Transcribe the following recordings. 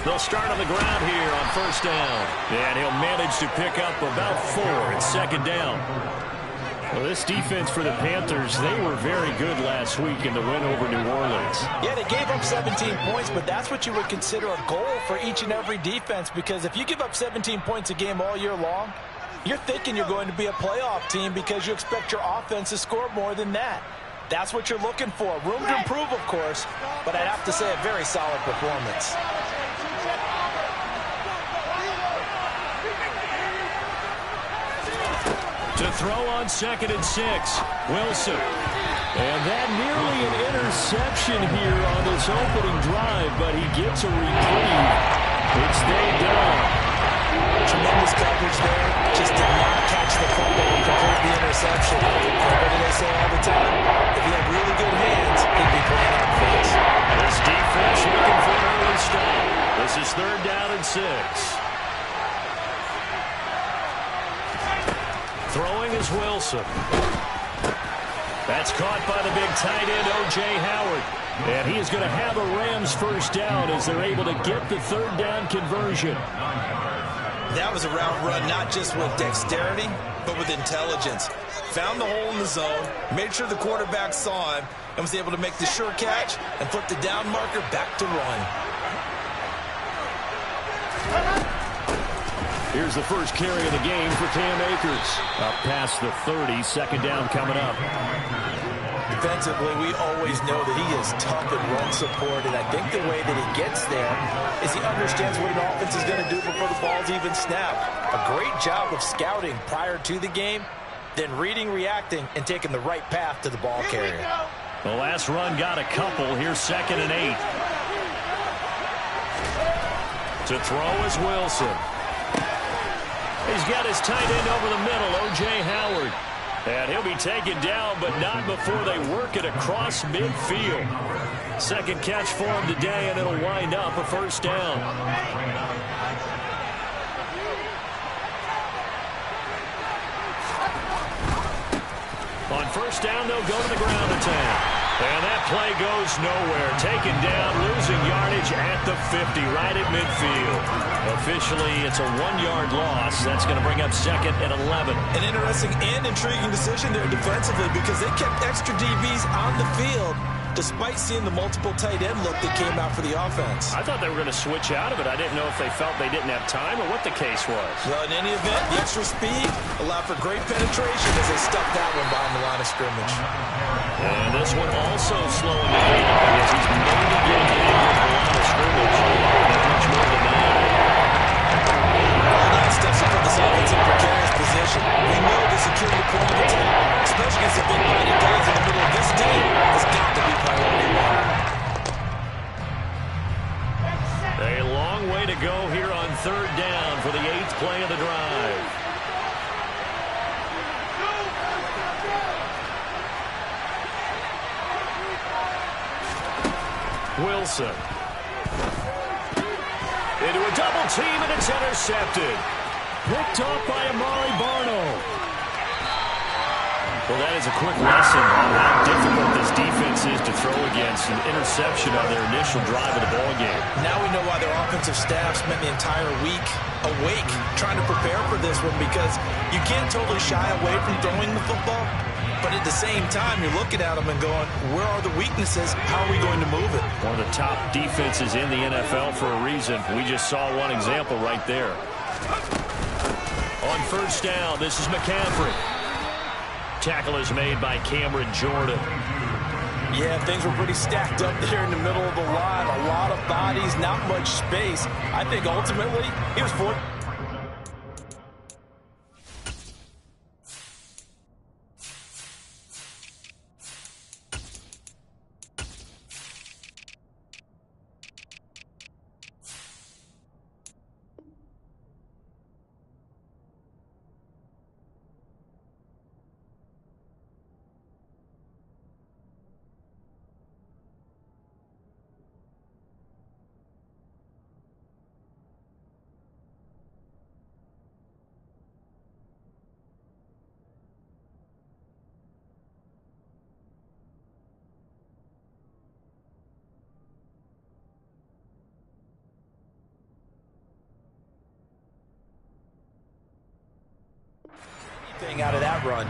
They'll start on the ground here on first down. And he'll manage to pick up about 4 at second down. Well, this defense for the Panthers, they were very good last week in the win over New Orleans. Yeah, they gave up 17 points, but that's what you would consider a goal for each and every defense, because if you give up 17 points a game all year long, you're thinking you're going to be a playoff team because you expect your offense to score more than that. That's what you're looking for. Room to improve, of course, but I'd have to say a very solid performance. To throw on 2nd and 6, Wilson. And that nearly an interception here on this opening drive, but he gets a reprieve. It stayed down. Tremendous coverage there. Just did not catch the fumble and complete the interception. What do they say all the time? If he had really good hands, he'd be playing offense. This defense looking for an early stop. This is 3rd down and 6. Throwing is Wilson. That's caught by the big tight end, O.J. Howard. And he is going to have a Rams first down as they're able to get the 3rd down conversion. That was a route run not just with dexterity, but with intelligence. Found the hole in the zone, made sure the quarterback saw him, and was able to make the sure catch and flip the down marker back to run. Here's the first carry of the game for Cam Akers. Up past the 30, 2nd down coming up. Defensively, we always know that he is tough in run support, and I think the way that he gets there is he understands what an offense is going to do before the ball's even snapped. A great job of scouting prior to the game, then reading, reacting, and taking the right path to the ball carrier. The last run got a couple. Here's 2nd and 8. To throw is Wilson. He's got his tight end over the middle, O.J. Howard. And he'll be taken down, but not before they work it across midfield. 2nd catch for him today, and it'll wind up a first down. On first down, they'll go to the ground attack. And that play goes nowhere. Taken down, losing yardage at the 50, right at midfield. Officially, it's a 1-yard loss. That's going to bring up 2nd and 11. An interesting and intriguing decision there defensively, because they kept extra DBs on the field despite seeing the multiple tight end look that came out for the offense. I thought they were going to switch out of it. I didn't know if they felt they didn't have time or what the case was. Well, in any event, the extra speed allowed for great penetration as they stuck that one behind the line of scrimmage. And this one also slowing down as he's maybe getting injured at the line of scrimmage. Not much more than that. All that stuff's to put this offense in precarious position. We know the security point of attack, especially against the big-minded guys in the middle of this team, has got to be priority 1. A long way to go here on 3rd down for the 8th play of the drive. Wilson. Into a double team, and it's intercepted. Picked off by Amari Barno. Well, that is a quick lesson on how difficult this defense is to throw against. An interception on their initial drive of the ballgame. Now we know why their offensive staff spent the entire week awake trying to prepare for this one, because you can't totally shy away from throwing the football. But at the same time, you're looking at them and going, where are the weaknesses? How are we going to move it? One of the top defenses in the NFL for a reason. We just saw one example right there. On first down, this is McCaffrey. Tackle is made by Cameron Jordan. Yeah, things were pretty stacked up there in the middle of the line. A lot of bodies, not much space. I think ultimately he was forced. Thing out of that run.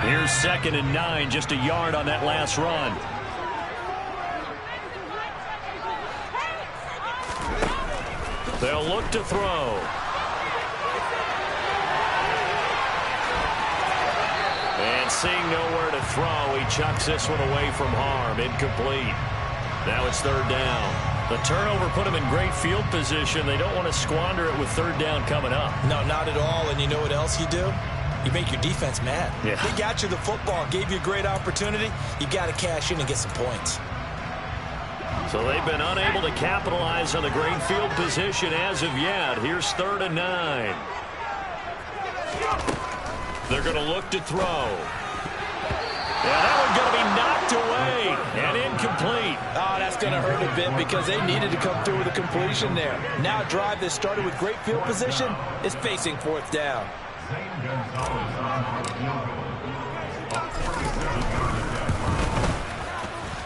Here's 2nd and 9, just a yard on that last run. They'll look to throw. And seeing nowhere to throw, he chucks this one away from harm. Incomplete. Now it's 3rd down. The turnover put him in great field position. They don't want to squander it with 3rd down coming up. No, not at all. And you know what else you do? You make your defense mad. Yeah. They got you the football, gave you a great opportunity. You got to cash in and get some points. So they've been unable to capitalize on the great field position as of yet. Here's 3rd and 9. They're going to look to throw. Yeah, that one's going to be knocked away and incomplete. Oh, that's going to hurt a bit because they needed to come through with a completion there. Now a drive that started with great field position is facing 4th down.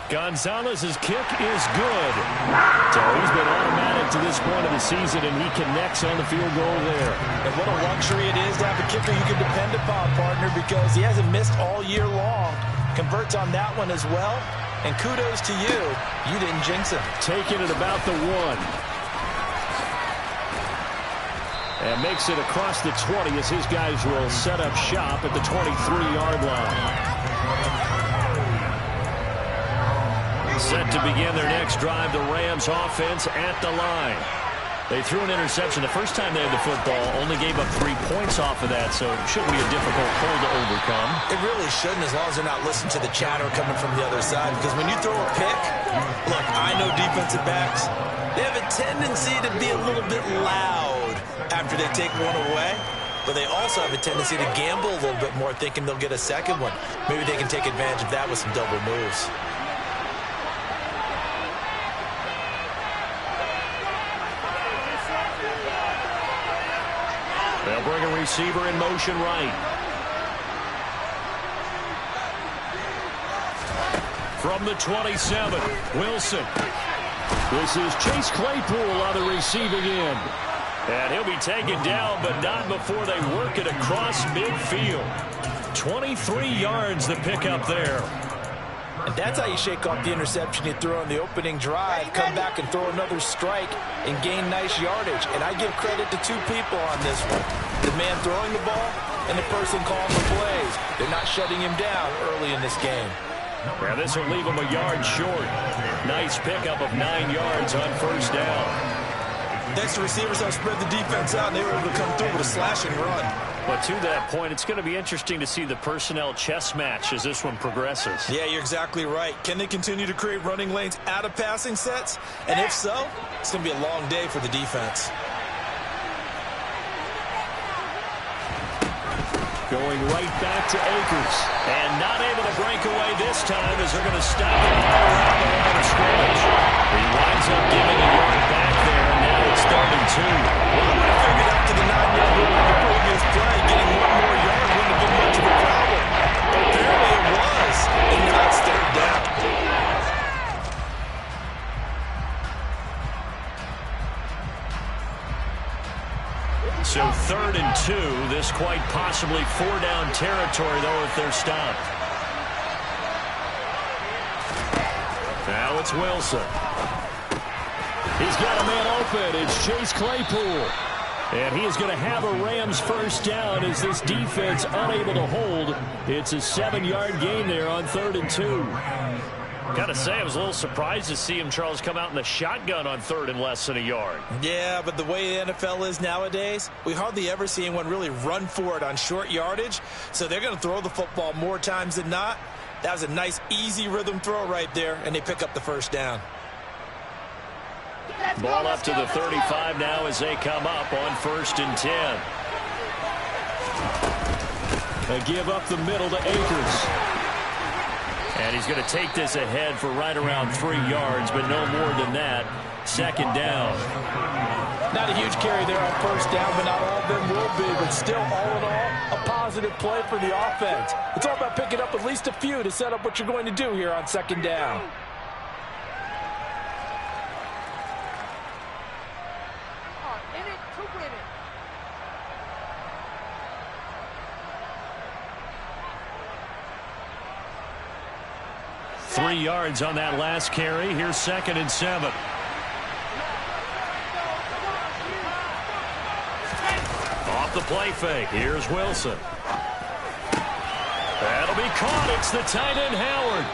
Gonzalez's kick is good. So he's been automatic to this point of the season, and he connects on the field goal there. And what a luxury it is to have a kicker you can depend upon, partner, because he hasn't missed all year long. Converts on that one as well. And kudos to you. You didn't jinx him. Taking it about the 1. And makes it across the 20 as his guys will set up shop at the 23-yard line. Set to begin their next drive, the Rams offense at the line. They threw an interception the first time they had the football, only gave up 3 points off of that, so it shouldn't be a difficult hole to overcome. It really shouldn't, as long as they're not listening to the chatter coming from the other side, because when you throw a pick, look, I know defensive backs, they have a tendency to be a little bit loud after they take one away, but they also have a tendency to gamble a little bit more, thinking they'll get a second one. Maybe they can take advantage of that with some double moves. They'll bring a receiver in motion right. From the 27, Wilson. This is Chase Claypool on the receiving end. And he'll be taken down, but not before they work it across midfield. 23 yards the pickup there. And that's how you shake off the interception you threw on the opening drive, come back and throw another strike and gain nice yardage. And I give credit to 2 people on this one. The man throwing the ball and the person calling the plays. They're not shutting him down early in this game. Yeah, this will leave him a yard short. Nice pickup of 9 yards on 1st down. Next, the receivers have spread the defense out, and they were able to come through with a slashing run. But to that point, it's going to be interesting to see the personnel chess match as this one progresses. Yeah, you're exactly right. Can they continue to create running lanes out of passing sets? And if so, it's going to be a long day for the defense. Going right back to Akers. And not able to break away this time as they're going to stop it around the line of scrimmage. He winds up giving a yard back there, and now it's 3rd and 2. Well, I would have figured after the 9-yard run on the previous play, getting 1 more yard wouldn't have been much of a problem. But apparently it was, and now it's 3rd down. So 3rd and 2. This quite possibly 4-down territory, though, if they're stopped. Now it's Wilson. He's got a man open. It's Chase Claypool. And he is going to have a Rams 1st down as this defense unable to hold. It's a 7-yard gain there on 3rd and 2. Got to say, I was a little surprised to see him, Charles, come out in the shotgun on 3rd and less than a yard. Yeah, but the way the NFL is nowadays, we hardly ever see anyone really run for it on short yardage. So they're going to throw the football more times than not. That was a nice, easy rhythm throw right there, and they pick up the 1st down. Ball up to the 35 now as they come up on 1st and 10. A give up the middle to Akers. And he's going to take this ahead for right around 3 yards, but no more than that. 2nd down. Not a huge carry there on first down, but not all of them will be. But still, all in all, a positive play for the offense. It's all about picking up at least a few to set up what you're going to do here on second down. In it to win it. 3 yards on that last carry. Here's 2nd and 7. Off the play fake. Here's Wilson. That'll be caught. It's the tight end, Howard.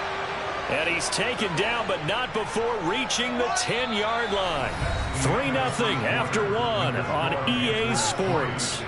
And he's taken down, but not before reaching the 10-yard line. 3-0 after 1 on EA Sports.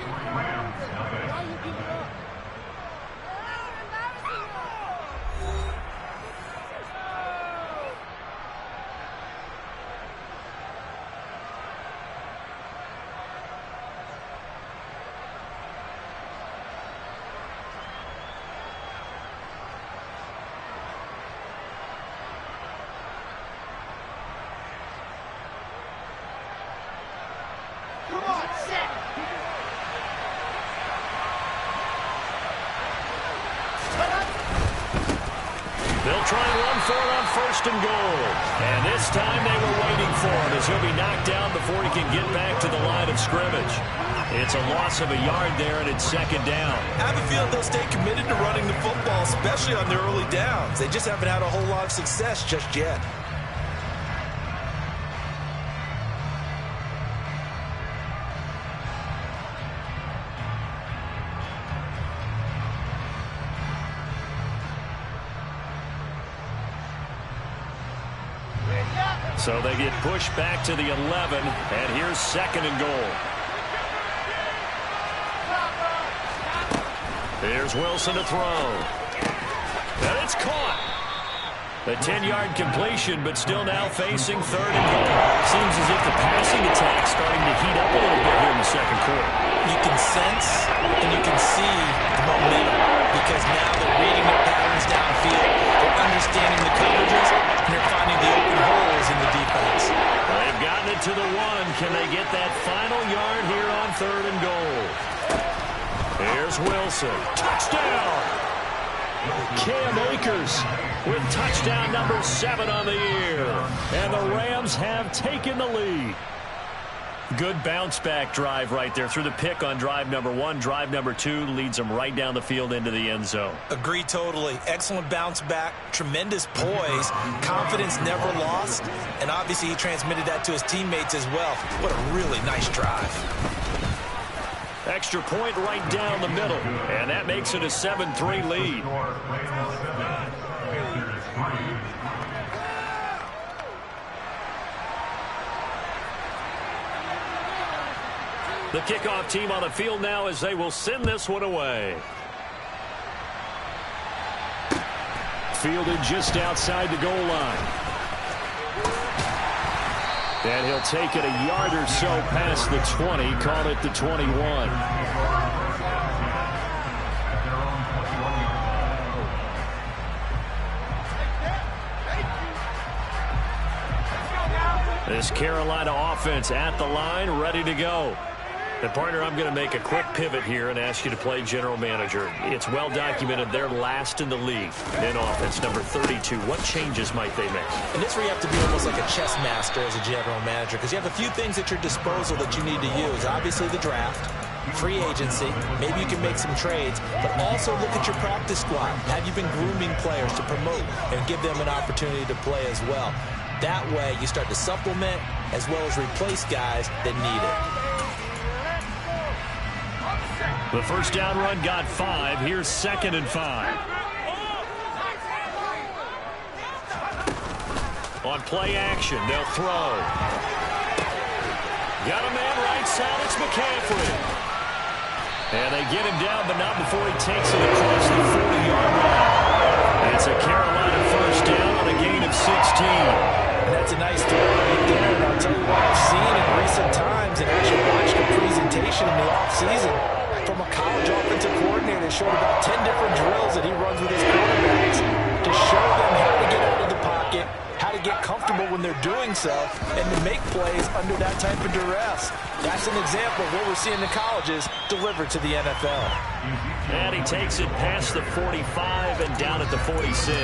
They'll try and run for it on 1st and goal. And this time they were waiting for him as he'll be knocked down before he can get back to the line of scrimmage. It's a loss of a yard there, and it's 2nd down. I have a feeling they'll stay committed to running the football, especially on their early downs. They just haven't had a whole lot of success just yet. So they get pushed back to the 11, and here's 2nd and goal. Here's Wilson to throw. And it's caught. A 10-yard completion, but still now facing 3rd and goal. Seems as if the passing attack's starting to heat up a little bit here in the 2nd quarter. You can sense and you can see the momentum because now they're reading their patterns downfield. They're understanding the coverages, and they're finding the open holes in the defense. They've gotten it to the 1. Can they get that final yard here on 3rd and goal? Here's Wilson. Touchdown! Cam Akers with touchdown number 7 on the year. And the Rams have taken the lead. Good bounce-back drive right there through the pick on drive number 1. Drive number 2 leads them right down the field into the end zone. Agree totally. Excellent bounce back, tremendous poise, confidence never lost, and obviously he transmitted that to his teammates as well. What a really nice drive. Extra point right down the middle, and that makes it a 7-3 lead. The kickoff team on the field now as they will send this one away. Fielded just outside the goal line. And he'll take it a yard or so past the 20, call it the 21. This Carolina offense at the line, ready to go. And, partner, I'm going to make a quick pivot here and ask you to play general manager. It's well documented they're last in the league in offense, number 32. What changes might they make? And this where you have to be almost like a chess master as a general manager because you have a few things at your disposal that you need to use. Obviously the draft, free agency, maybe you can make some trades, but also look at your practice squad. Have you been grooming players to promote and give them an opportunity to play as well? That way you start to supplement as well as replace guys that need it. The first down run got 5. Here's 2nd and 5. On play action, they'll throw. Got a man right side, it's McCaffrey. And they get him down, but not before he takes it across the 40-yard line. It's a Carolina first down on a gain of 16. And that's a nice throw right there. And I'll tell you what I've seen in recent times and actually watched a presentation in the offseason from a college offensive coordinator that showed about 10 different drills that he runs with his quarterbacks to show them how to get out of the pocket, how to get comfortable when they're doing so and to make plays under that type of duress. That's an example of what we're seeing in colleges delivered to the NFL. And he takes it past the 45 and down at the 46.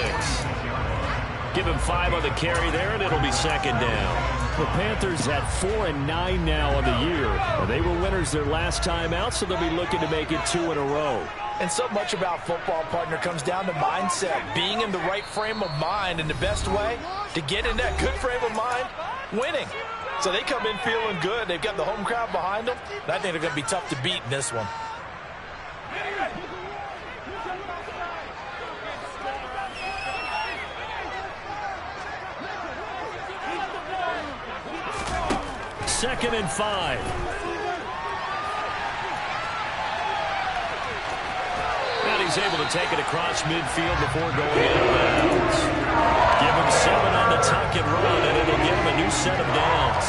Give him 5 on the carry there, and it'll be second down. The Panthers at 4-9 now on the year. They were winners their last time out, so they'll be looking to make it 2 in a row. And so much about football, partner, comes down to mindset, being in the right frame of mind, and the best way to get in that good frame of mind, winning. So they come in feeling good. They've got the home crowd behind them, and I think they're going to be tough to beat in this one. Second and 5. And he's able to take it across midfield before going out of bounds. Give him 7 on the tuck and run, and it'll give him a new set of downs.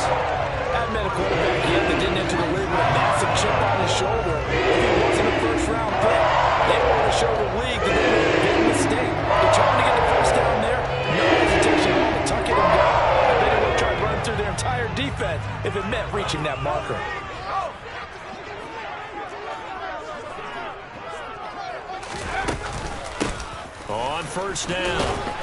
That met a quarterback here that didn't enter the league with a massive chip on his shoulder. If he wasn't a first-round pick, they want to show the league that they made a big mistake. Determined to get the first down there, no hesitation at all to tuck it and go. I bet he would try to run through their entire defense if it meant reaching that marker. On first down,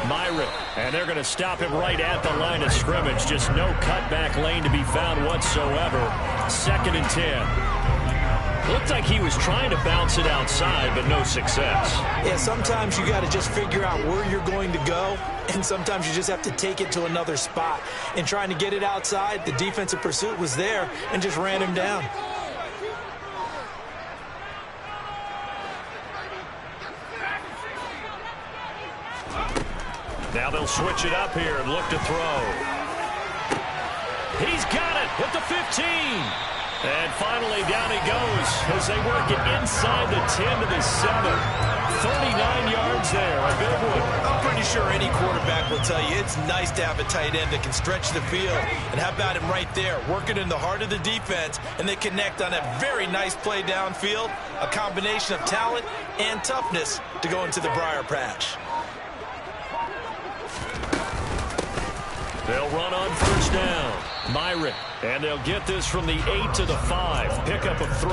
Myrick. And they're going to stop him right at the line of scrimmage. Just no cutback lane to be found whatsoever. Second and 10. Looked like he was trying to bounce it outside, but no success. Yeah, sometimes you got to just figure out where you're going to go, and sometimes you just have to take it to another spot. In trying to get it outside, the defensive pursuit was there and just ran him down. Now they'll switch it up here and look to throw. He's got it at the 15. And finally down he goes as they work it inside the 10 to the 7. 39 yards there, a big one. I'm pretty sure any quarterback will tell you it's nice to have a tight end that can stretch the field. And how about him right there, working in the heart of the defense, and they connect on a very nice play downfield, a combination of talent and toughness to go into the briar patch. They'll run on first down. Myrick. And they'll get this from the 8 to the 5. Pickup of 3.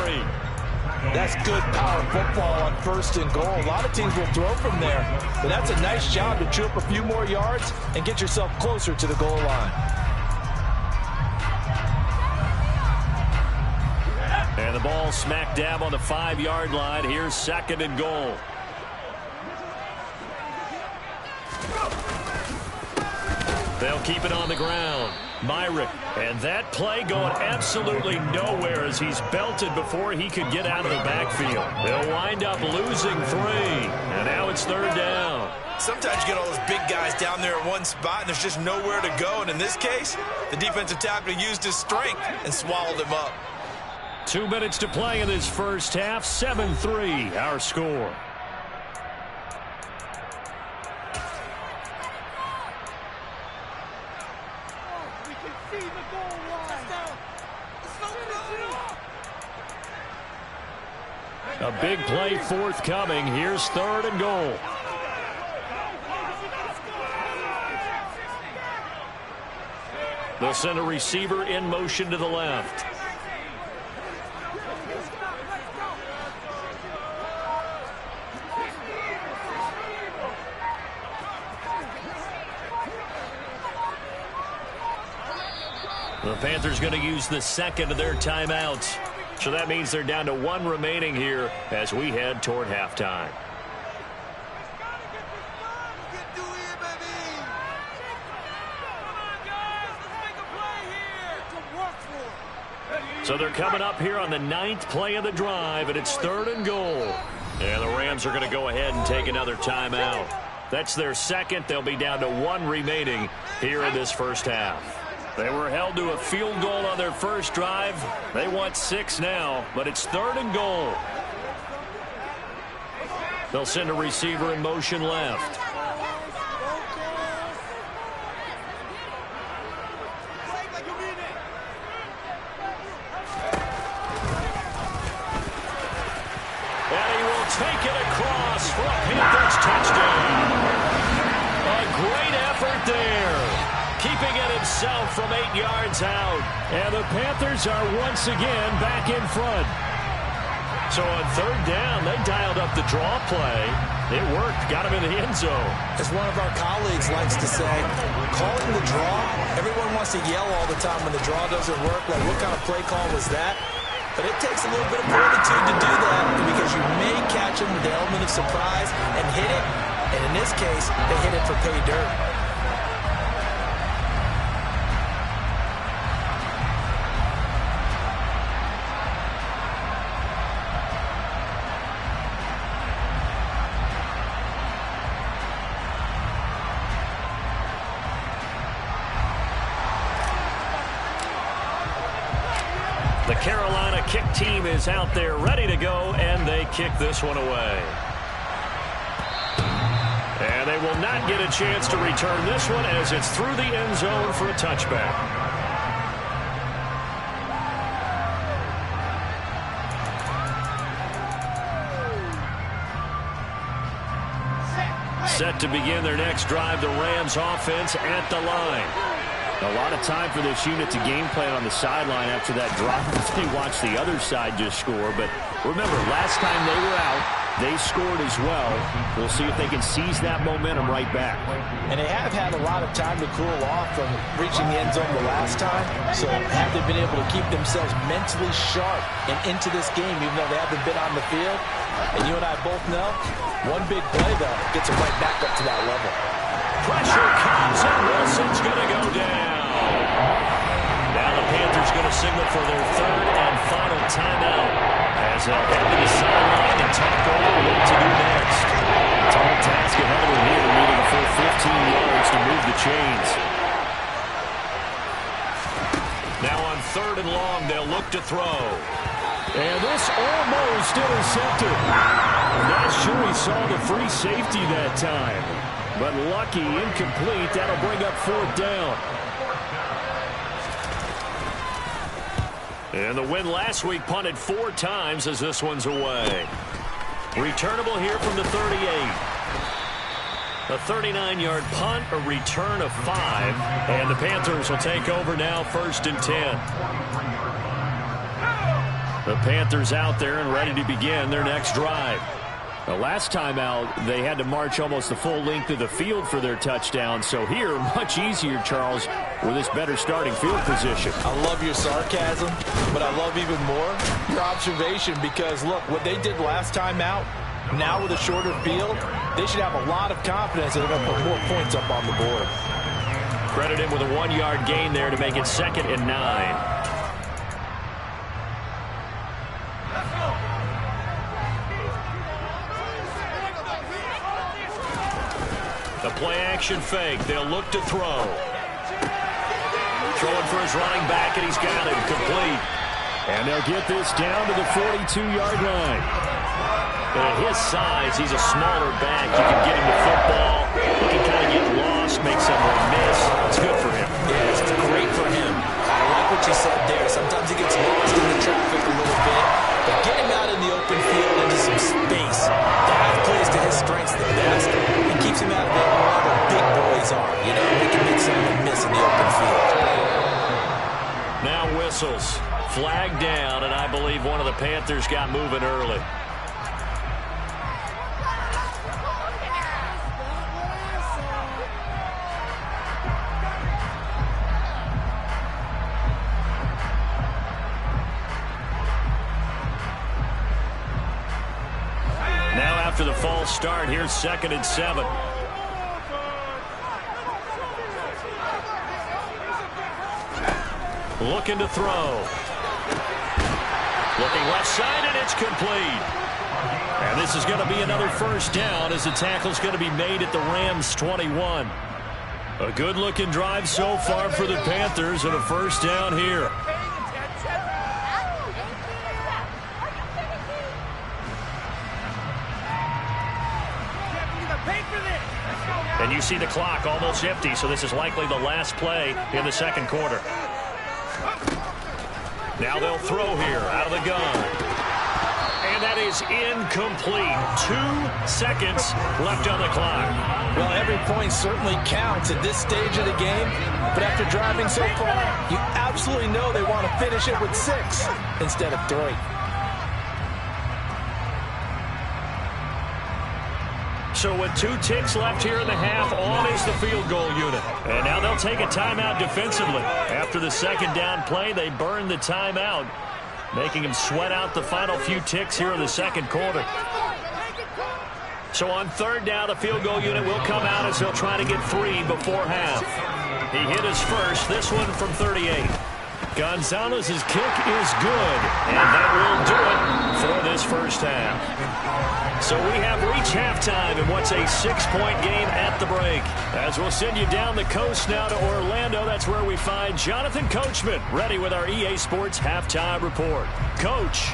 That's good power football on first and goal. A lot of teams will throw from there, but that's a nice job to chew up a few more yards and get yourself closer to the goal line. And the ball smack dab on the 5-yard line. Here's second and goal. They'll keep it on the ground. Myrick. And that play going absolutely nowhere as he's belted before he could get out of the backfield. They'll wind up losing 3. And now it's third down. Sometimes you get all those big guys down there in one spot and there's just nowhere to go. And in this case, the defensive tackle used his strength and swallowed him up. 2 minutes to play in this first half. 7-3 our score. A big play forthcoming. Here's third and goal. They'll send a receiver in motion to the left. The Panthers going to use the second of their timeouts. So that means they're down to 1 remaining here as we head toward halftime. So they're coming up here on the 9th play of the drive, and it's third and goal. And the Rams are going to go ahead and take another timeout. That's their second. They'll be down to 1 remaining here in this first half. They were held to a field goal on their first drive. They want 6 now, but it's third and goal. They'll send a receiver in motion left. And he will take it across for a Panthers touchdown. A great effort there. keeping it himself from 8 yards out. And the Panthers are once again back in front. So on third down, they dialed up the draw play. It worked. Got him in the end zone. As one of our colleagues likes to say, calling the draw, everyone wants to yell all the time when the draw doesn't work. Like, what kind of play call was that? But it takes a little bit of fortitude to do that because you may catch him with the element of surprise and hit it. And in this case, they hit it for pay dirt. The Carolina kick team is out there ready to go, and they kick this one away. And they will not get a chance to return this one as it's through the end zone for a touchback. Set to begin their next drive, the Rams offense at the line. A lot of time for this unit to game plan on the sideline after that drop. They watched the other side just score. But remember, last time they were out, they scored as well. We'll see if they can seize that momentum right back. And they have had a lot of time to cool off from reaching the end zone the last time. So have they been able to keep themselves mentally sharp and into this game, even though they haven't been on the field? And you and I both know, one big play, though, gets them right back up to that level. Pressure comes, and Wilson's going to go down. Now the Panthers going to signal for their third and final timeout as they'll head to the sideline and talk over what to do next. Tall task ahead of them here, needing a full 15 yards to move the chains. Now on third and long, they'll look to throw. And this almost intercepted. I'm not sure he saw the free safety that time. But lucky, incomplete. That'll bring up fourth down. And the win last week punted 4 times as this one's away. Returnable here from the 38. A 39-yard punt, a return of 5. And the Panthers will take over now, 1st and 10. The Panthers out there and ready to begin their next drive. The last time out, they had to march almost the full length of the field for their touchdown. So here, much easier, Charles, with this better starting field position. I love your sarcasm, but I love even more your observation because, look, what they did last time out, now with a shorter field, they should have a lot of confidence that they're going to put more points up on the board. Credit him with a 1-yard gain there to make it 2nd and 9. The play-action fake. They'll look to throw. Throwing for his running back, and he's got it. Complete. And they'll get this down to the 42-yard line. At his size, he's a smaller back. You can get him the football. He can kind of get lost, make someone miss. It's good for him. Yeah, it's great for him. I like what you said there. Sometimes he gets lost in the traffic a little bit. But get him out in the open field into some space. The half plays to his strengths the best. It keeps him out of there where all the big boys are. You know, he can make someone miss in the open field. Now whistles. Flag down, and I believe one of the Panthers got moving early. After the false start, here's 2nd and 7. Looking to throw. Looking left side, and it's complete. And this is going to be another 1st down as the tackle's going to be made at the Rams' 21. A good-looking drive so far for the Panthers and a 1st down here. And you see the clock almost empty, so this is likely the last play in the 2nd quarter. Now they'll throw here out of the gun. And And that is incomplete. 2 seconds left on the clock. Well, every point certainly counts at this stage of the game. But after driving so far, you absolutely know they want to finish it with 6 instead of 3. So with 2 ticks left here in the half, on is the field goal unit. And now they'll take a timeout defensively. After the second down play, they burn the timeout, making them sweat out the final few ticks here in the second quarter. So on third down, the field goal unit will come out as they'll try to get 3 before half. He hit his first, this one from 38. Gonzalez's kick is good, and that will do it for this first half. So we have reached halftime in what's a 6-point game at the break. As we'll send you down the coast now to Orlando, that's where we find Jonathan Coachman ready with our EA Sports Halftime Report. Coach.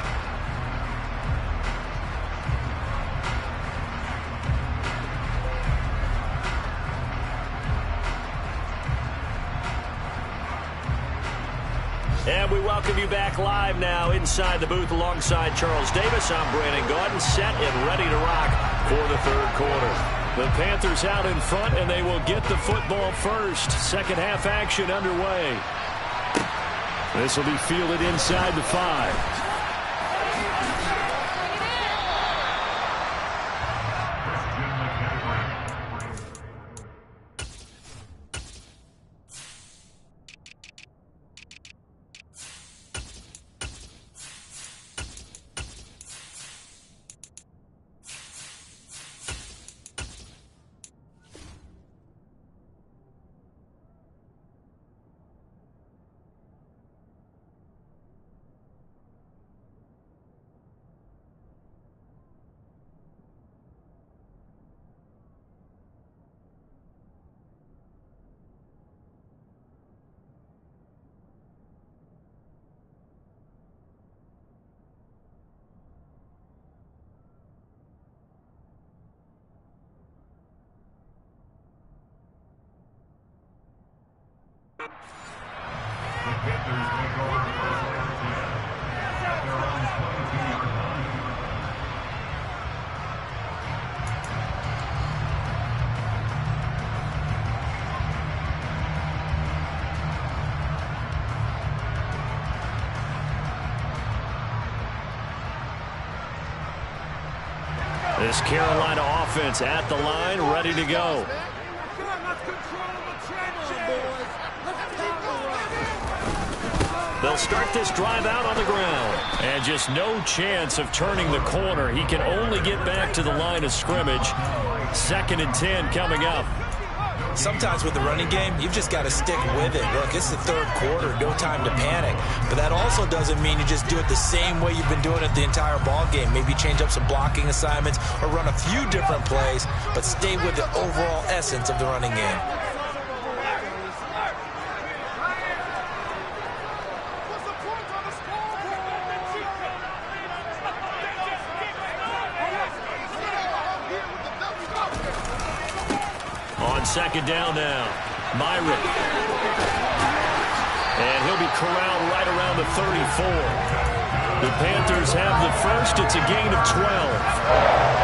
And we welcome you back live now inside the booth alongside Charles Davis. I'm Brandon Gaudin, set and ready to rock for the third quarter. The Panthers out in front, and they will get the football first. Second half action underway. This will be fielded inside the 5. This Carolina offense at the line, ready to go. They'll start this drive out on the ground. And just no chance of turning the corner. He can only get back to the line of scrimmage. 2nd and 10 coming up. Sometimes with the running game, you've just got to stick with it. Look, it's the third quarter, no time to panic. But that also doesn't mean you just do it the same way you've been doing it the entire ball game. Maybe change up some blocking assignments or run a few different plays, but stay with the overall essence of the running game. Second down now. Myrick. And he'll be corralled right around the 34. The Panthers have the first. It's a gain of 12.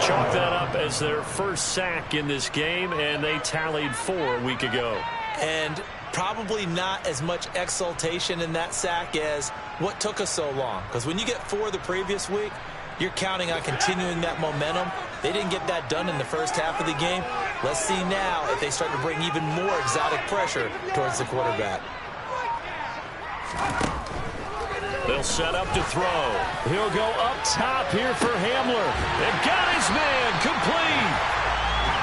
Chalk that up as their first sack in this game, and they tallied 4 a week ago. And probably not as much exultation in that sack as what took us so long. Because when you get 4 the previous week, you're counting on continuing that momentum. They didn't get that done in the first half of the game. Let's see now if they start to bring even more exotic pressure towards the quarterback. They'll set up to throw. He'll go up top here for Hamler. And got his man complete.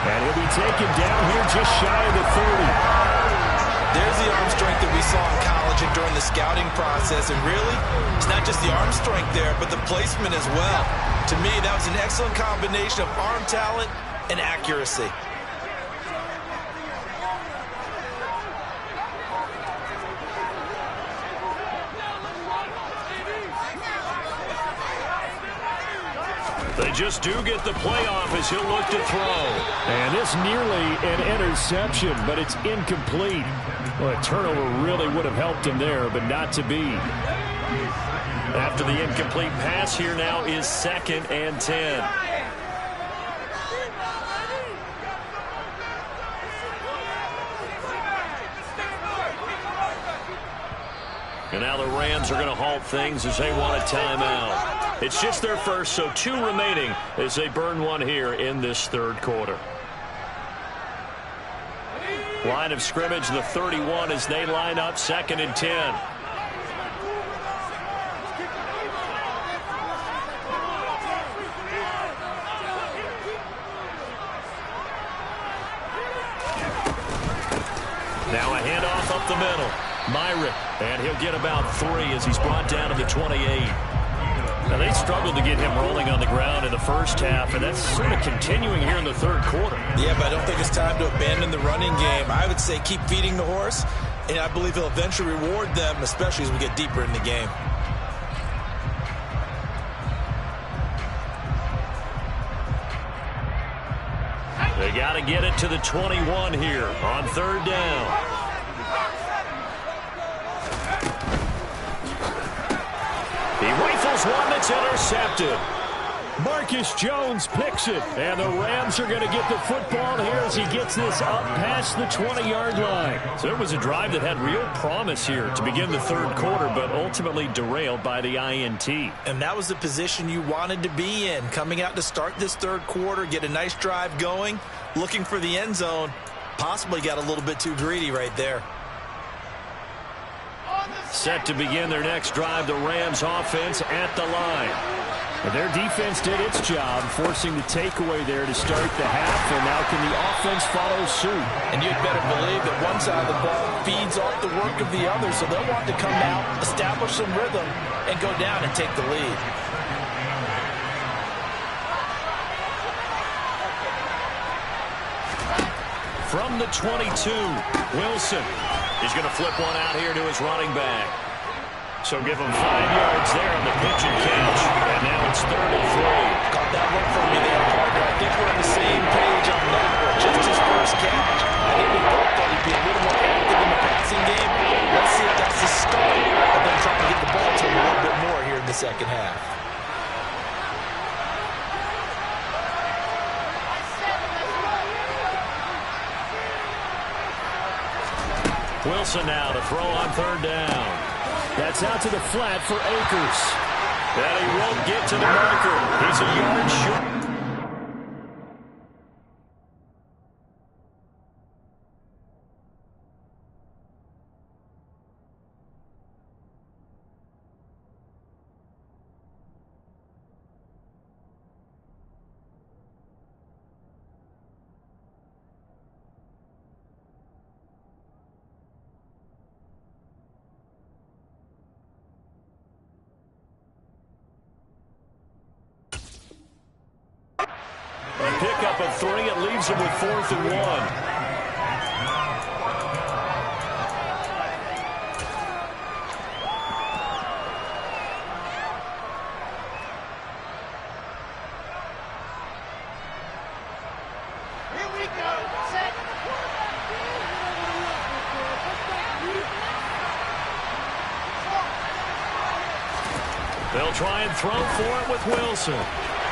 And he'll be taken down here just shy of the 30. There's the arm strength that we saw in college and during the scouting process. And really, it's not just the arm strength there, but the placement as well. To me, that was an excellent combination of arm talent and accuracy. They just do get the playoff as he'll look to throw. And this nearly an interception, but it's incomplete. Well, a turnover really would have helped him there, but not to be. After the incomplete pass, here now is 2nd and 10. And now the Rams are going to halt things as they want a timeout. It's just their first, so 2 remaining as they burn one here in this 3rd quarter. Line of scrimmage, the 31 as they line up 2nd and 10. Now a handoff up the middle. Myrick, and he'll get about 3 as he's brought down to the 28. Now, they struggled to get him rolling on the ground in the first half, and that's sort of continuing here in the 3rd quarter. Yeah, but I don't think it's time to abandon the running game. I would say keep feeding the horse, and I believe he'll eventually reward them, especially as we get deeper in the game. They got to get it to the 21 here on 3rd down. He rifles one that's intercepted. Marcus Jones picks it, and the Rams are going to get the football here as he gets this up past the 20-yard line. So it was a drive that had real promise here to begin the 3rd quarter, but ultimately derailed by the INT. And that was the position you wanted to be in, coming out to start this 3rd quarter, get a nice drive going, looking for the end zone. Possibly got a little bit too greedy right there. Set to begin their next drive, the Rams offense at the line. And their defense did its job, forcing the takeaway there to start the half, and now can the offense follow suit? And you'd better believe that one side of the ball feeds off the work of the other, so they'll want to come out, establish some rhythm, and go down and take the lead. From the 22, Wilson. He's going to flip one out here to his running back. So give him 5 yards there on the pitch and catch. And now it's 3rd and 3. Caught that one from me there, partner. I think we're on the same page on that one. Just his first catch. I think we both thought he'd be a little more active in the passing game. Let's see if that's the start of them trying to get the ball to him a little bit more here in the 2nd half. Wilson now to throw on 3rd down. That's out to the flat for Akers. And he won't get to the marker. He's a yard short. Pick up a 3. It leaves him with 4th and 1. They'll try and throw for it with Wilson.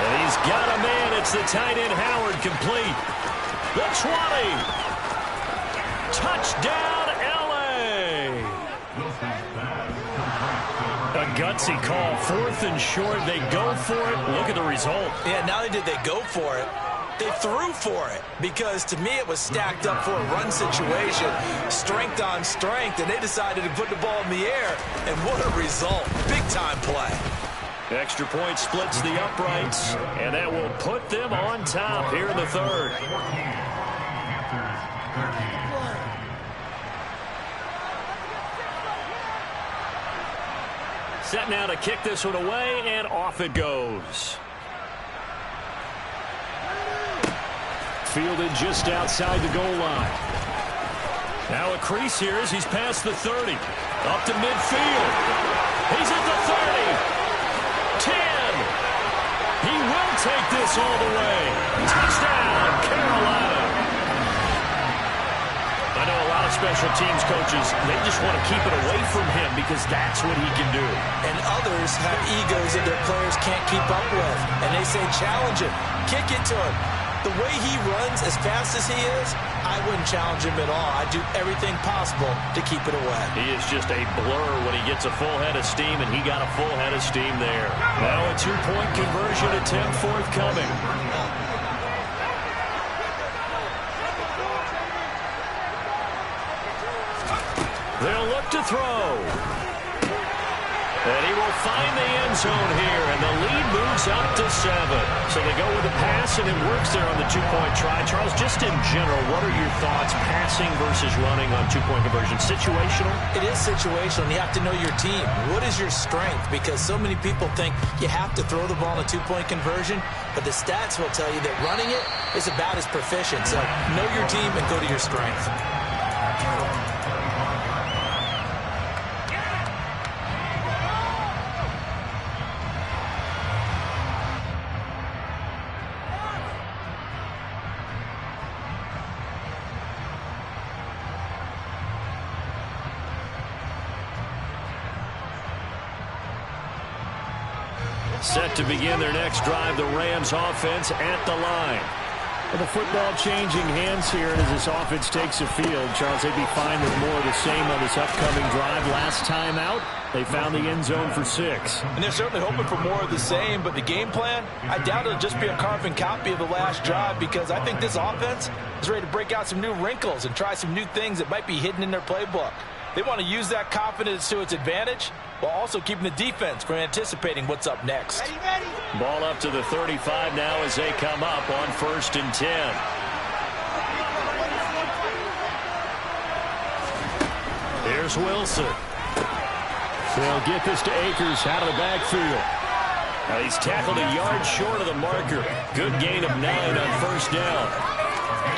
And he's got a man. It's the tight end, Howard, complete. The 20. Touchdown, L.A. A gutsy call. 4th and short. They go for it. Look at the result. Yeah, not only did they go for it, they threw for it, because to me it was stacked up for a run situation, strength on strength, and they decided to put the ball in the air, and what a result. Big-time play. Extra point splits the uprights, and that will put them on top here in the 3rd. Set now to kick this one away, and off it goes. Fielded just outside the goal line. Now a crease here as he's past the 30. Up to midfield. He's at the 30. 10. He will will take this all the way. Touchdown, Carolina. I know a lot of special teams coaches, they just want to keep it away from him because that's what he can do. And others have egos that their players can't keep up with. And they say, challenge him, kick it to him. The way he runs as fast as he is, I wouldn't challenge him at all. I'd do everything possible to keep it away. He is just a blur when he gets a full head of steam, and he got a full head of steam there. Now a two-point conversion attempt forthcoming. They'll look to throw. And he will find the end zone here, and the lead moves up to 7. So they go with a pass, and it works there on the two-point try. Charles, just in general, what are your thoughts, passing versus running on two-point conversion? Situational? It is situational, and you have to know your team. What is your strength? Because so many people think you have to throw the ball in a two-point conversion, but the stats will tell you that running it is about as proficient. So know your team and go to your strength. Set to begin their next drive, the Rams offense at the line. Well, the football changing hands here, and as this offense takes the field, Charles, they'd be fine with more of the same on this upcoming drive. Last time out, they found the end zone for 6. And they're certainly hoping for more of the same, but the game plan, I doubt it'll just be a carbon copy of the last drive, because I think this offense is ready to break out some new wrinkles and try some new things that might be hidden in their playbook. They want to use that confidence to its advantage while also keeping the defense from anticipating what's up next. Ball up to the 35 now as they come up on 1st and 10. Here's Wilson. They'll get this to Akers out of the backfield. Now he's tackled a yard short of the marker. Good gain of 9 on 1st down.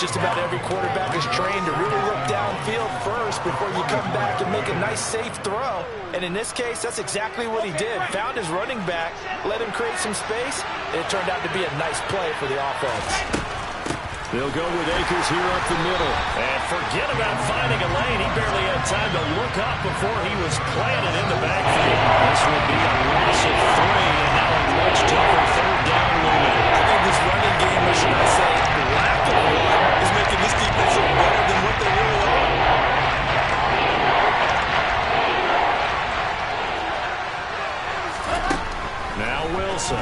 Just about every quarterback is trained to really look downfield first before you come back and make a nice, safe throw. And in this case, that's exactly what he did. Found his running back, let him create some space, and it turned out to be a nice play for the offense. They'll go with Akers here up the middle. And forget about finding a lane. He barely had time to look up before he was planted in the backfield. This will be a loss of 3, and now a much tougher 3rd down limit. I think this running game, or should I say, the lack of one, is making this defense look better than what they really are. Now Wilson.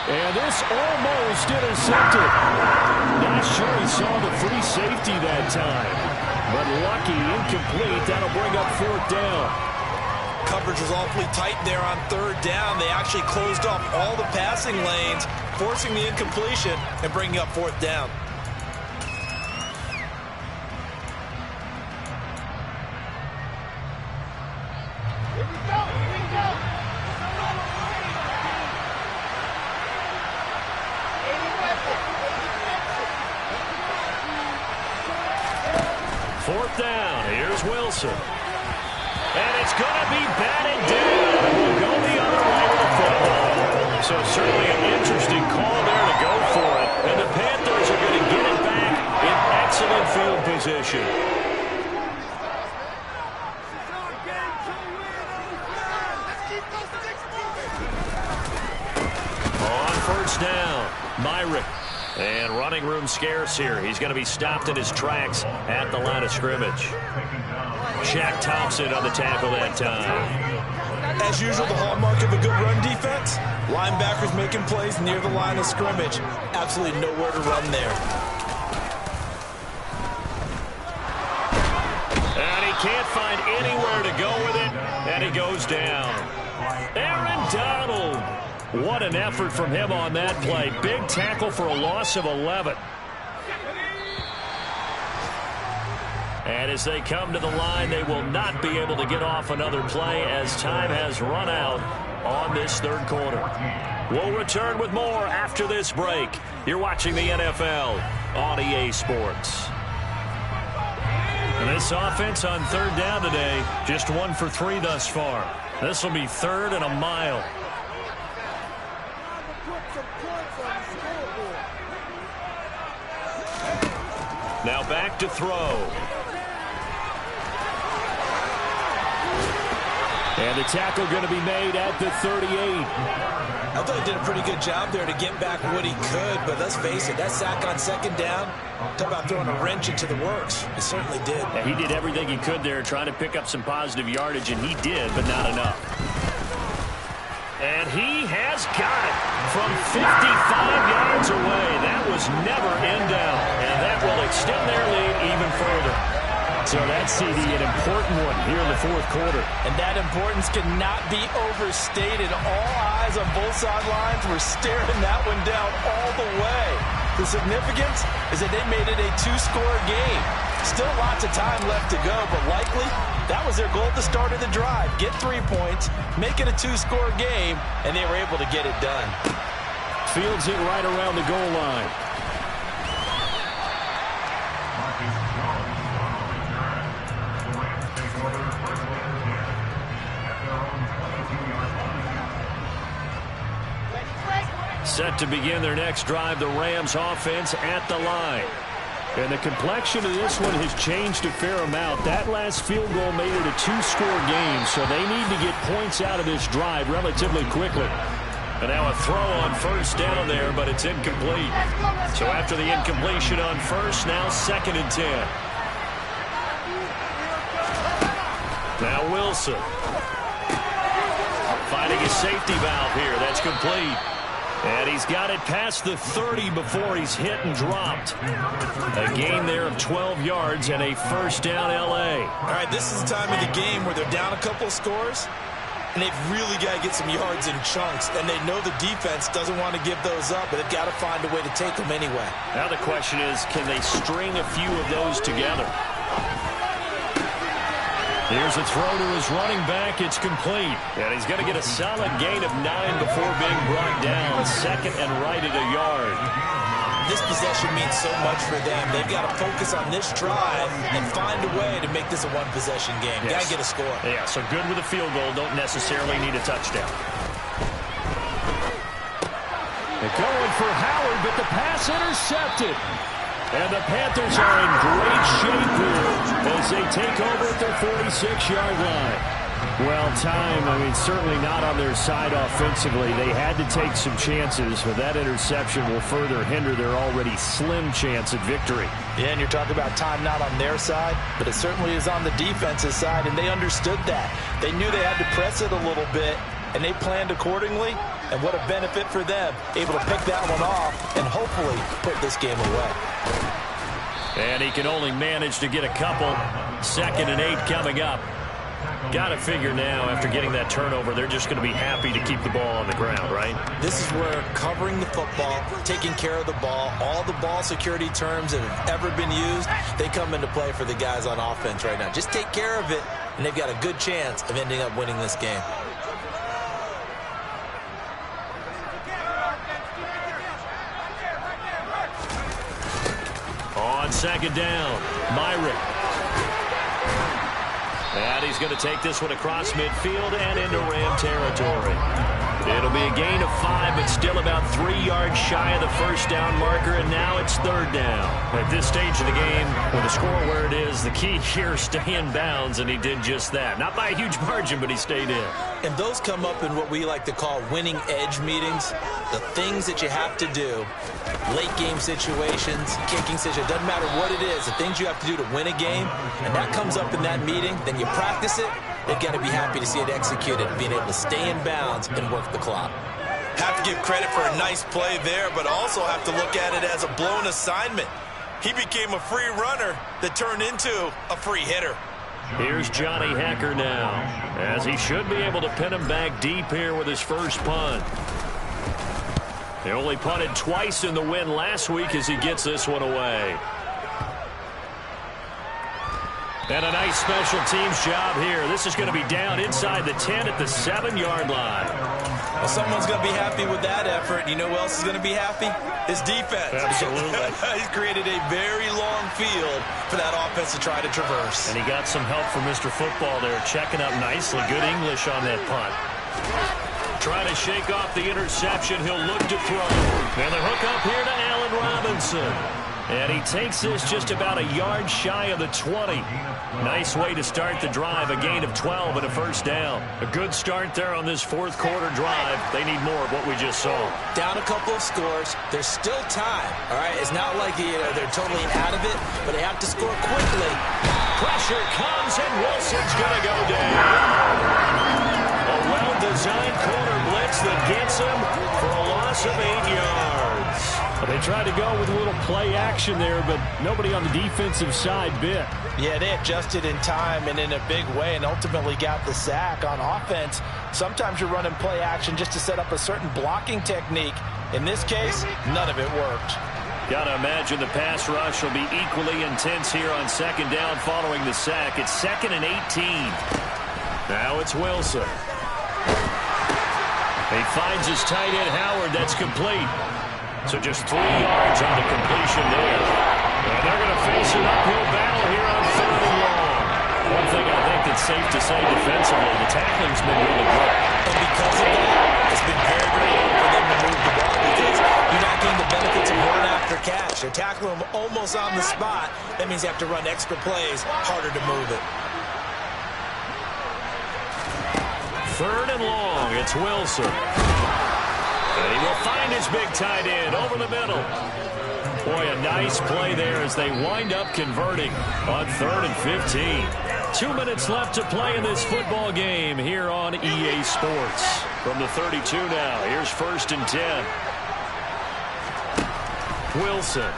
And this almost intercepted. Not sure he saw the free safety that time. But lucky, incomplete. That'll bring up 4th down. Coverage was awfully tight there on 3rd down. They actually closed off all the passing lanes, forcing the incompletion and bringing up 4th down. Fourth down. Here's Wilson. And it's going to be batted down. We'll go the other way with the football. So certainly an interesting call there to go for it. And the Panthers are going to get it back in excellent field position. On 1st down, Myrick. And running room scarce here. He's going to be stopped in his tracks at the line of scrimmage. Shaq Thompson on the tackle that time. As usual, the hallmark of a good run defense, linebackers making plays near the line of scrimmage. Absolutely nowhere to run there. And he can't find anywhere to go with it, and he goes down. Aaron Donald. What an effort from him on that play. Big tackle for a loss of 11. And as they come to the line, they will not be able to get off another play as time has run out on this 3rd quarter. We'll return with more after this break. You're watching the NFL on EA Sports. And this offense on 3rd down today, just 1 for 3 thus far. This will be 3rd and a mile. Now back to throw. And the tackle going to be made at the 38. I thought he did a pretty good job there to get back what he could, but let's face it, that sack on second down, talk about throwing a wrench into the works. He certainly did. Yeah, he did everything he could there trying to pick up some positive yardage, and he did, but not enough. And he has got it from 55 yards away. That was never in doubt, and that will extend their lead even further. So that CD, an important one here in the fourth quarter. And that importance cannot be overstated. All eyes on both sidelines were staring that one down all the way. The significance is that they made it a two-score game. Still lots of time left to go, but likely that was their goal at the start of the drive. Get 3 points, make it a two-score game, and they were able to get it done. Fields it right around the goal line. Set to begin their next drive, the Rams offense at the line. And the complexion of this one has changed a fair amount. That last field goal made it a two-score game, so they need to get points out of this drive relatively quickly. And now a throw on first down there, but it's incomplete. So after the incompletion on first, now 2nd and 10. Now Wilson. Finding a safety valve here. That's complete. And he's got it past the 30 before he's hit and dropped. A gain there of 12 yards and a first down L.A. All right, this is the time of the game where they're down a couple of scores, and they've really got to get some yards in chunks, and they know the defense doesn't want to give those up, but they've got to find a way to take them anyway. Now the question is, can they string a few of those together? Here's a throw to his running back. It's complete. And he's going to get a solid gain of 9 before being brought down. 2nd and right at a yard. This possession means so much for them. They've got to focus on this drive and find a way to make this a one-possession game. Yes. Got to get a score. Yeah, so good with a field goal. Don't necessarily need a touchdown. They're going for Howard, but the pass intercepted. And the Panthers are in great shape here as they take over at their 46-yard line. Well, time, certainly not on their side offensively. They had to take some chances, but that interception will further hinder their already slim chance at victory. Yeah, and you're talking about time not on their side, but it certainly is on the defensive side, and they understood that. They knew they had to press it a little bit, and they planned accordingly, and what a benefit for them, able to pick that one off and hopefully put this game away. And he can only manage to get a couple. 2nd and 8 coming up. Got to figure now, after getting that turnover, they're just going to be happy to keep the ball on the ground, right? This is where covering the football, taking care of the ball, all the ball security terms that have ever been used, they come into play for the guys on offense right now. Just take care of it, and they've got a good chance of ending up winning this game. On 2nd down, Myrick. And he's going to take this one across midfield and into Ram territory. It'll be a gain of 5, but still about 3 yards shy of the first down marker, and now it's 3rd down. At this stage of the game, with the score where it is, the key here is stay in bounds, and he did just that. Not by a huge margin, but he stayed in. And those come up in what we like to call winning edge meetings. The things that you have to do, late game situations, kicking situations, doesn't matter what it is, the things you have to do to win a game, and that comes up in that meeting, then you practice it, they've got to be happy to see it executed, being able to stay in bounds and work the clock. Have to give credit for a nice play there, but also have to look at it as a blown assignment. He became a free runner that turned into a free hitter. Here's Johnny Hekker now, as he should be able to pin him back deep here with his first punt. He only punted twice in the win last week as he gets this one away. And a nice special teams job here. This is going to be down inside the 10 at the 7-yard line. Well, someone's going to be happy with that effort. You know who else is going to be happy? His defense. Absolutely. He's created a very long field for that offense to try to traverse. And he got some help from Mr. Football there, checking up nicely. Good English on that punt. Trying to shake off the interception. He'll look to throw. And the hook up here to Allen Robinson. And he takes this just about a yard shy of the 20. Nice way to start the drive, a gain of 12 and a first down. A good start there on this fourth quarter drive. They need more of what we just saw. Down a couple of scores. There's still time, all right? It's not like they're totally out of it, but they have to score quickly. Pressure comes, and Wilson's going to go down. A well-designed corner blitz that gets him for a loss of 8 yards. Well, they tried to go with a little play action there, but nobody on the defensive side bit. Yeah, they adjusted in time and in a big way and ultimately got the sack. On offense, sometimes you're running play action just to set up a certain blocking technique. In this case, none of it worked. Gotta imagine the pass rush will be equally intense here on second down following the sack. It's 2nd and 18. Now it's Wilson. He finds his tight end Howard. That's complete. So just 3 yards on the completion there. And they're going to face an uphill battle here on 3rd and long. One thing I think that's safe to say defensively, the tackling's been really good. And because of that, it's been very, very hard for them to move the ball because you're not getting the benefits of run after catch. They're tackling them almost on the spot. That means you have to run extra plays, harder to move it. 3rd and long, it's Wilson. And he will find his big tight end over the middle. Boy, a nice play there as they wind up converting on 3rd and 15. 2 minutes left to play in this football game here on EA Sports. From the 32 now, here's 1st and 10. Wilson.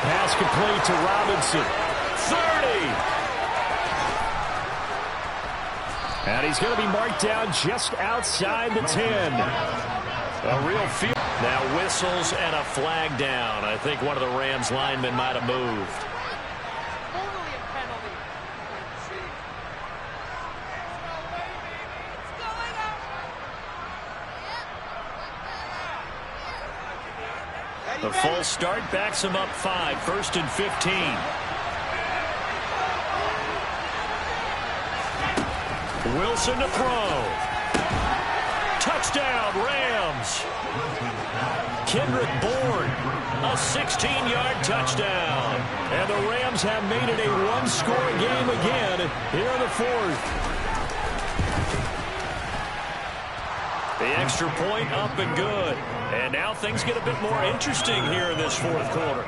Pass complete to Robinson. 30. And he's going to be marked down just outside the 10. A real field. Now whistles and a flag down. I think one of the Rams linemen might have moved. Totally a penalty. The full start backs him up 5. 1st and 15. Wilson to throw. Touchdown, Rams. Kendrick Bourne, a 16-yard touchdown. And the Rams have made it a one-score game again here in the 4th. The extra point up and good. And now things get a bit more interesting here in this 4th quarter.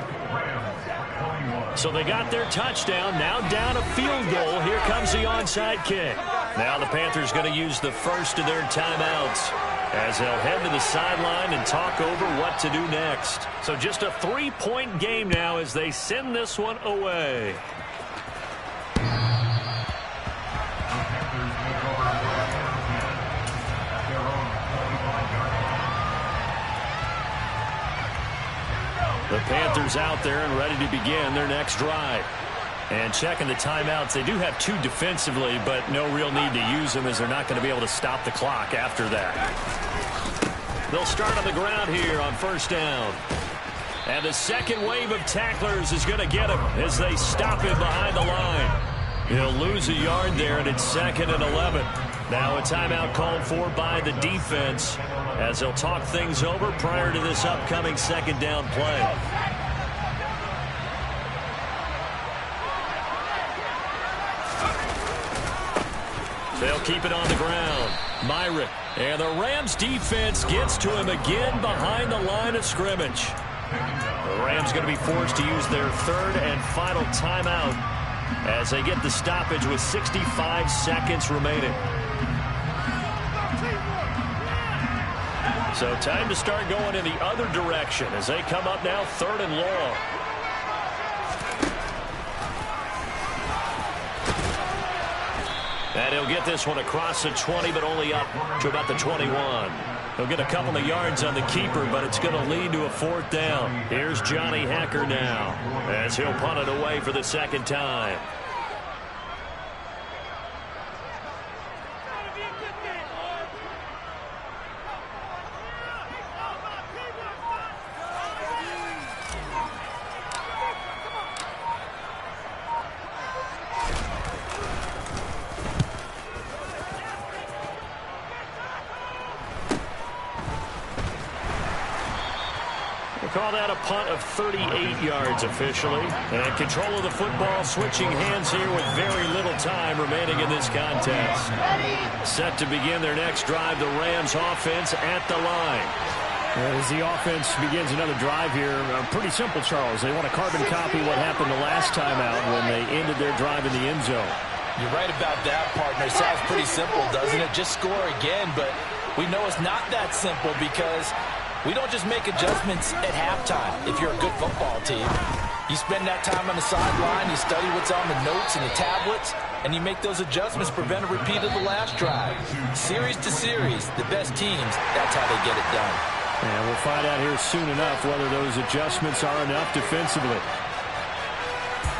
So they got their touchdown. Now down a field goal. Here comes the onside kick. Now the Panthers going to use the first of their timeouts as they'll head to the sideline and talk over what to do next. So just a 3-point game now as they send this one away. The Panthers out there and ready to begin their next drive. And checking the timeouts, they do have 2 defensively, but no real need to use them as they're not going to be able to stop the clock after that. They'll start on the ground here on 1st down. And the second wave of tacklers is going to get him as they stop him behind the line. He'll lose a yard there, and it's 2nd and 11. Now a timeout called for by the defense as they'll talk things over prior to this upcoming 2nd down play. They'll keep it on the ground. Myrick. And the Rams defense gets to him again behind the line of scrimmage. The Rams going to be forced to use their 3rd and final timeout as they get the stoppage with 65 seconds remaining. So time to start going in the other direction as they come up now 3rd and long. And he'll get this one across the 20, but only up to about the 21. He'll get a couple of yards on the keeper, but it's going to lead to a 4th down. Here's Johnny Hacker now as he'll punt it away for the 2nd time. call that a punt of 38 yards officially. And control of the football switching hands here with very little time remaining in this contest. Set to begin their next drive, the Rams offense at the line. As the offense begins another drive here, pretty simple, Charles. They want to carbon copy what happened the last time out when they ended their drive in the end zone. You're right about that, partner. It sounds pretty simple, doesn't it? Just score again, but we know it's not that simple because we don't just make adjustments at halftime if you're a good football team. You spend that time on the sideline, you study what's on the notes and the tablets, and you make those adjustments to prevent a repeat of the last drive. Series to series, the best teams, that's how they get it done. And we'll find out here soon enough whether those adjustments are enough defensively.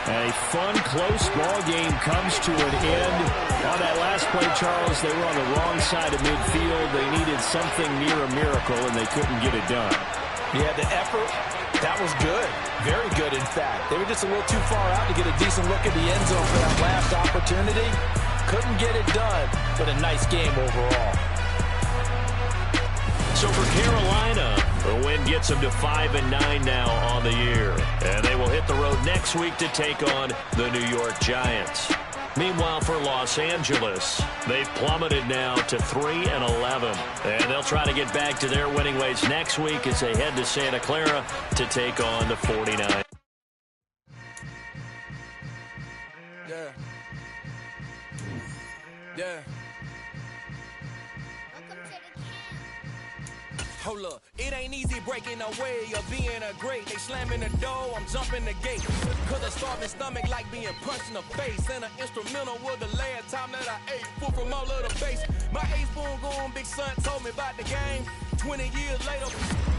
And a fun, close ball game comes to an end. On that last play, Charles, they were on the wrong side of midfield. They needed something near a miracle, and they couldn't get it done. Yeah, the effort, that was good. Very good, in fact. They were just a little too far out to get a decent look at the end zone for that last opportunity. Couldn't get it done, but a nice game overall. So for Carolina, the win gets them to 5-9 now on the year. And they will hit the road next week to take on the New York Giants. Meanwhile, for Los Angeles, they've plummeted now to 3-11. And they'll try to get back to their winning ways next week as they head to Santa Clara to take on the 49ers. Yeah. Hold up, it ain't easy breaking away or being a great. They slamming the door, I'm jumping the gate. Cause a starving stomach like being punched in the face. And an instrumental was the last time that I ate food from all of the base. My A-spoon going, big son told me about the game. 20 years later.